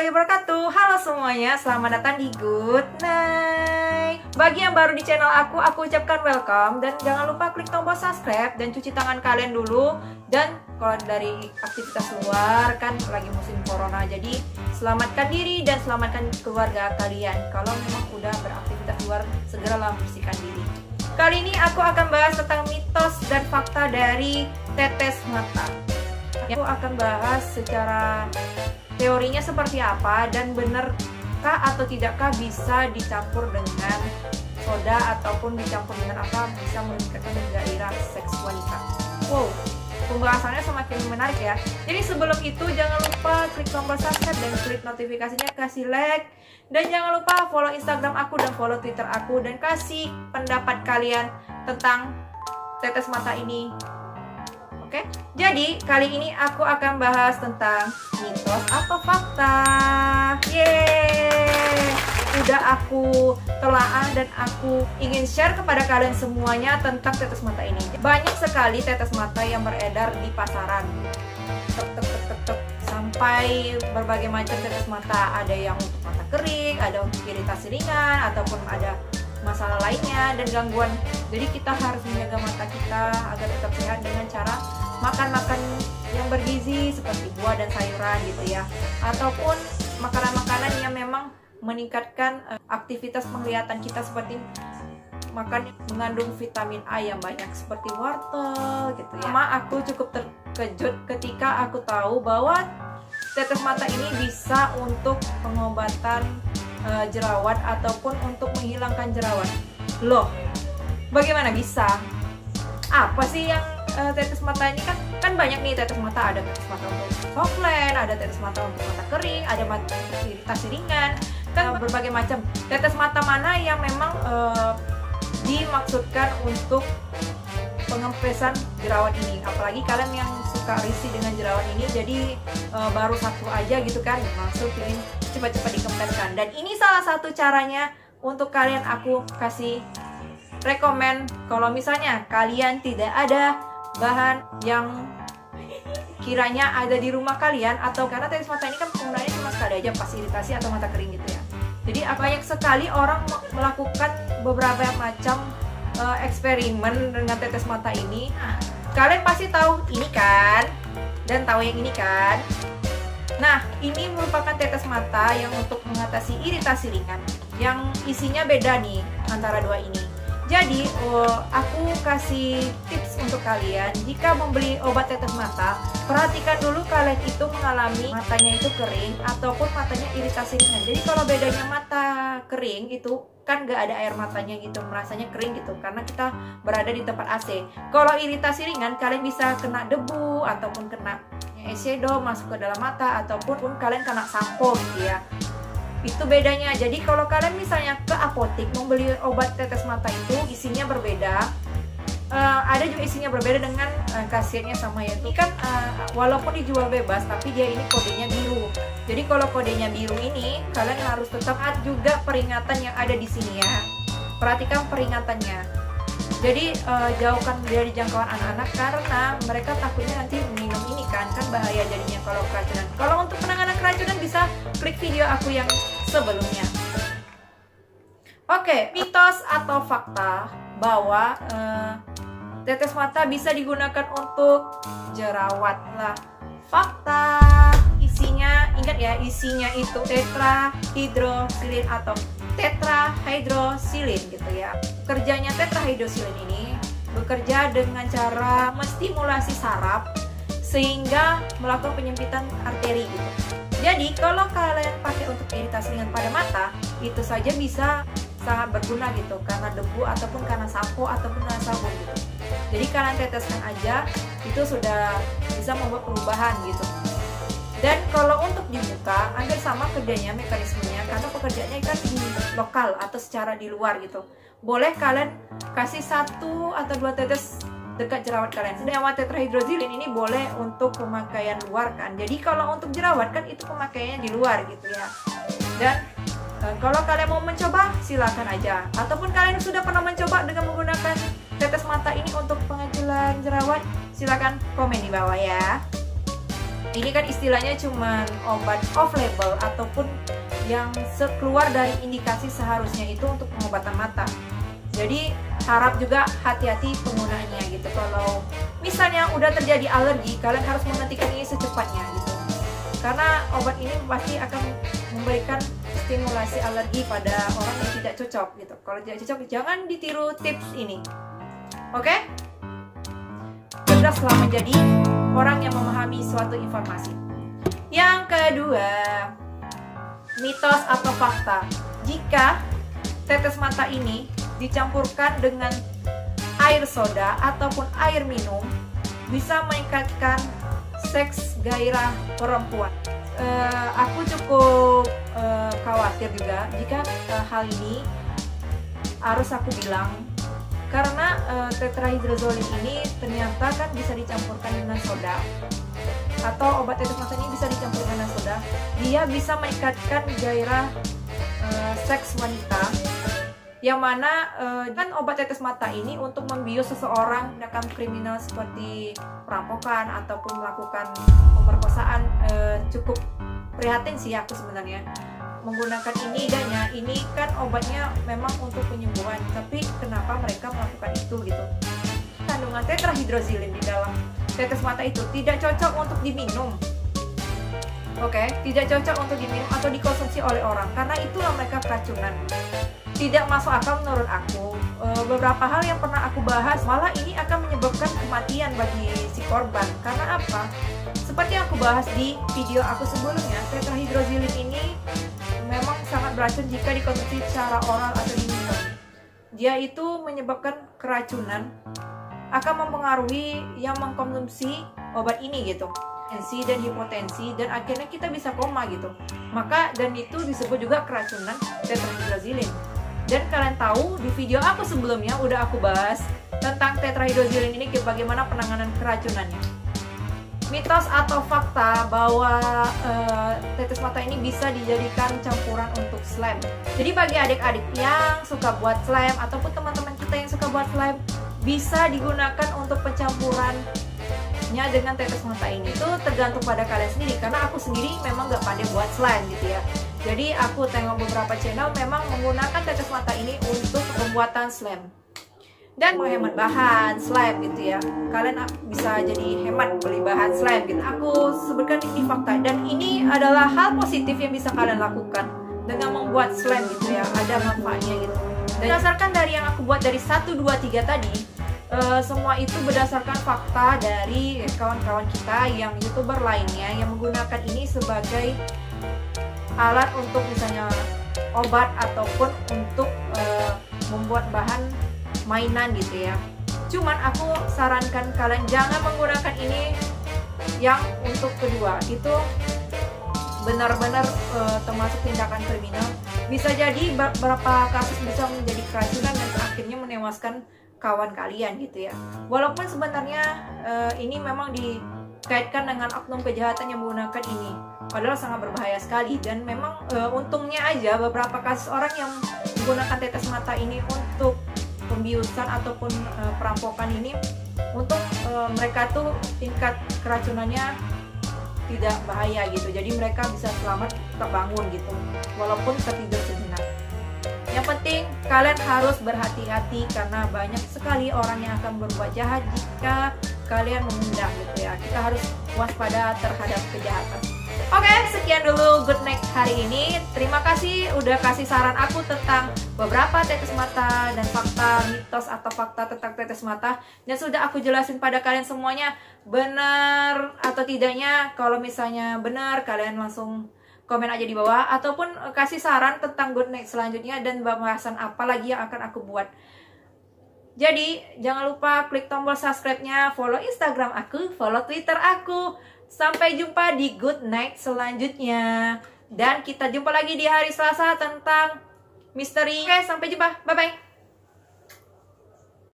warahmatullahi wabarakatuh. Halo semuanya, selamat datang di Good Night. Bagi yang baru di channel aku ucapkan welcome. Dan jangan lupa klik tombol subscribe dan cuci tangan kalian dulu. Dan kalau dari aktivitas luar, kan lagi musim corona, jadi selamatkan diri dan selamatkan keluarga kalian. Kalau memang udah beraktivitas luar, segeralah bersihkan diri. Kali ini aku akan bahas tentang mitos dan fakta dari tetes mata. Aku akan bahas secara teorinya seperti apa dan benarkah atau tidakkah bisa dicampur dengan soda ataupun dicampur dengan apa bisa meningkatkan gairah seks wanita. Wow, pembahasannya semakin menarik ya. Jadi sebelum itu jangan lupa klik tombol subscribe dan klik notifikasinya, kasih like, dan jangan lupa follow Instagram aku dan follow Twitter aku dan kasih pendapat kalian tentang tetes mata ini. Oke, jadi kali ini aku akan bahas tentang mitos atau fakta. Yeay, udah aku telaah dan aku ingin share kepada kalian semuanya tentang tetes mata ini. Banyak sekali tetes mata yang beredar di pasaran. Sampai berbagai macam tetes mata. Ada yang untuk mata kering, ada untuk iritasi ringan, ataupun ada masalah lainnya dan gangguan. Jadi kita harus menjaga mata kita agar tetap sehat dengan cara makan yang bergizi seperti buah dan sayuran gitu ya, ataupun makanan-makanan yang memang meningkatkan aktivitas penglihatan kita, seperti makan mengandung vitamin A yang banyak seperti wortel gitu ya. Aku cukup terkejut ketika aku tahu bahwa tetes mata ini bisa untuk pengobatan jerawat ataupun untuk menghilangkan jerawat. Loh, bagaimana bisa? Apa sih yang tetes mata ini kan banyak nih tetes mata. Ada tetes mata untuk softland, ada tetes mata untuk mata kering, ada mata iritasi ringan, kan berbagai macam. Tetes mata mana yang memang dimaksudkan untuk pengempesan jerawat ini? Apalagi kalian yang suka risih dengan jerawat ini, jadi baru satu aja gitu kan, langsung ingin cepat-cepat dikempeskan. Dan ini salah satu caranya untuk kalian aku kasih rekomen. Kalau misalnya kalian tidak ada bahan yang kiranya ada di rumah kalian, atau karena tetes mata ini kan penggunaannya cuma sekali aja pas iritasi atau mata kering gitu ya. Jadi banyak sekali orang melakukan beberapa macam eksperimen dengan tetes mata ini. Nah, kalian pasti tahu ini kan, dan tahu yang ini kan. Nah, ini merupakan tetes mata yang untuk mengatasi iritasi ringan, yang isinya beda nih antara dua ini. Jadi, aku kasih tips untuk kalian. Jika membeli obat tetes mata, perhatikan dulu kalian itu mengalami matanya itu kering ataupun matanya iritasi ringan. Jadi kalau bedanya mata kering itu kan gak ada air matanya gitu, merasanya kering gitu karena kita berada di tempat AC. Kalau iritasi ringan, kalian bisa kena debu ataupun kena eyeshadow masuk ke dalam mata, ataupun kalian kena sampo gitu ya. Itu bedanya. Jadi kalau kalian misalnya ke apotek membeli obat tetes mata itu isinya berbeda, ada juga isinya berbeda dengan kasirnya sama ya. Ini kan walaupun dijual bebas, tapi dia ini kodenya biru. Jadi kalau kodenya biru ini, kalian harus tetap juga peringatan yang ada di sini ya. Perhatikan peringatannya. Jadi jauhkan dari jangkauan anak-anak karena mereka takutnya nanti minum ini kan bahaya jadinya kalau keracunan. Kalau untuk penanganan keracunan bisa klik video aku yang sebelumnya. Oke, mitos atau fakta bahwa tetes mata bisa digunakan untuk jerawat lah. Fakta, isinya, ingat ya, isinya itu tetrahydrosilin atau tetrahydrosilin gitu ya. Kerjanya tetrahydrosilin ini bekerja dengan cara menstimulasi saraf sehingga melakukan penyempitan arteri gitu. Jadi kalau kalian pakai untuk iritasi ringan pada mata, itu saja bisa sangat berguna gitu karena debu ataupun karena sampo ataupun karena sabun gitu. Jadi kalian teteskan aja, itu sudah bisa membuat perubahan gitu. Dan kalau untuk di muka, hampir sama kerjanya, mekanismenya, karena pekerjaannya kan di lokal atau secara di luar gitu. Boleh kalian kasih 1 atau 2 tetes dekat jerawat kalian. Sedangkan tetrahydrosilin ini boleh untuk pemakaian luar kan. Jadi kalau untuk jerawat kan itu pemakaiannya di luar gitu ya. Dan kalau kalian mau mencoba, silakan aja. Ataupun kalian sudah pernah mencoba dengan menggunakan tetes mata ini untuk pengecilan jerawat, silakan komen di bawah ya. Ini kan istilahnya cuman obat off label ataupun yang keluar dari indikasi seharusnya itu untuk pengobatan mata. Jadi harap juga hati-hati penggunaannya gitu. Kalau misalnya udah terjadi alergi, kalian harus menghentikan ini secepatnya gitu. Karena obat ini pasti akan memberikan stimulasi alergi pada orang yang tidak cocok gitu. Kalau tidak cocok, jangan ditiru tips ini. Oke? Cerdaslah menjadi orang yang memahami suatu informasi. Yang kedua, mitos atau fakta. Jika tetes mata ini dicampurkan dengan air soda ataupun air minum, bisa meningkatkan seks gairah perempuan. Aku cukup khawatir juga jika hal ini harus aku bilang, karena tetrahydrozolin ini ternyata kan bisa dicampurkan dengan soda, atau obat tetes mata ini bisa dicampurkan dengan soda. Dia bisa meningkatkan gairah seks wanita, yang mana kan obat tetes mata ini untuk membius seseorang tindakan kriminal seperti perampokan ataupun melakukan pemerkosaan. Cukup prihatin sih aku sebenarnya menggunakan ini, dan ya ini kan obatnya memang untuk penyembuhan, tapi kenapa mereka melakukan itu gitu. Kandungan tetrahydrozolin di dalam tetes mata itu tidak cocok untuk diminum. Oke, tidak cocok untuk diminum atau dikonsumsi oleh orang, karena itulah mereka keracunan. Tidak masuk akal menurut aku. Beberapa hal yang pernah aku bahas, malah ini akan menyebabkan kematian bagi si korban. Karena apa? Seperti yang aku bahas di video aku sebelumnya, tetrahydrozolin ini memang sangat beracun jika dikonsumsi secara oral atau diminum. Dia itu menyebabkan keracunan, akan mempengaruhi yang mengkonsumsi obat ini gitu, tensi dan hipotensi, dan akhirnya kita bisa koma gitu. Maka dan itu disebut juga keracunan tetrahydrozolin. Dan kalian tahu di video aku sebelumnya udah aku bahas tentang tetrahydrozolin ini, bagaimana penanganan keracunannya. Mitos atau fakta bahwa tetes mata ini bisa dijadikan campuran untuk slime. Jadi bagi adik-adik yang suka buat slime ataupun teman-teman kita yang suka buat slime, bisa digunakan untuk pencampurannya dengan tetes mata ini. Itu tergantung pada kalian sendiri, karena aku sendiri memang gak pandai buat slime gitu ya. Jadi aku tengok beberapa channel memang menggunakan tetes mata ini untuk pembuatan slime dan menghemat bahan slime gitu ya. Kalian bisa jadi hemat beli bahan slime gitu. Aku sebutkan ini fakta, dan ini adalah hal positif yang bisa kalian lakukan dengan membuat slime gitu ya. Ada manfaatnya gitu. Dan berdasarkan dari yang aku buat dari 1, 2, 3 tadi, semua itu berdasarkan fakta dari kawan-kawan kita yang YouTuber lainnya yang menggunakan ini sebagai alat untuk misalnya obat ataupun untuk membuat bahan mainan gitu ya. Cuman aku sarankan kalian jangan menggunakan ini yang untuk kedua. Itu benar-benar termasuk tindakan kriminal. Bisa jadi beberapa kasus bisa menjadi keracunan dan akhirnya menewaskan kawan kalian gitu ya. Walaupun sebenarnya ini memang dikaitkan dengan oknum kejahatan yang menggunakan ini, padahal sangat berbahaya sekali. Dan memang untungnya aja beberapa kasus orang yang menggunakan tetes mata ini untuk pembiusan ataupun perampokan ini, untuk mereka tuh tingkat keracunannya tidak bahaya gitu. Jadi mereka bisa selamat terbangun gitu, walaupun tertidur sejenak. Yang penting kalian harus berhati-hati, karena banyak sekali orang yang akan berbuat jahat jika kalian mengundang gitu ya. Kita harus waspada terhadap kejahatan. Oke, sekian dulu Good Night hari ini. Terima kasih udah kasih saran aku tentang beberapa tetes mata dan fakta, mitos atau fakta tentang tetes mata. Dan sudah aku jelasin pada kalian semuanya, benar atau tidaknya. Kalau misalnya benar, kalian langsung komen aja di bawah, ataupun kasih saran tentang Good Night selanjutnya dan pembahasan apa lagi yang akan aku buat. Jadi jangan lupa klik tombol subscribe-nya, follow Instagram aku, follow Twitter aku. Sampai jumpa di Good Night selanjutnya, dan kita jumpa lagi di hari Selasa tentang misteri. Oke, sampai jumpa, bye bye.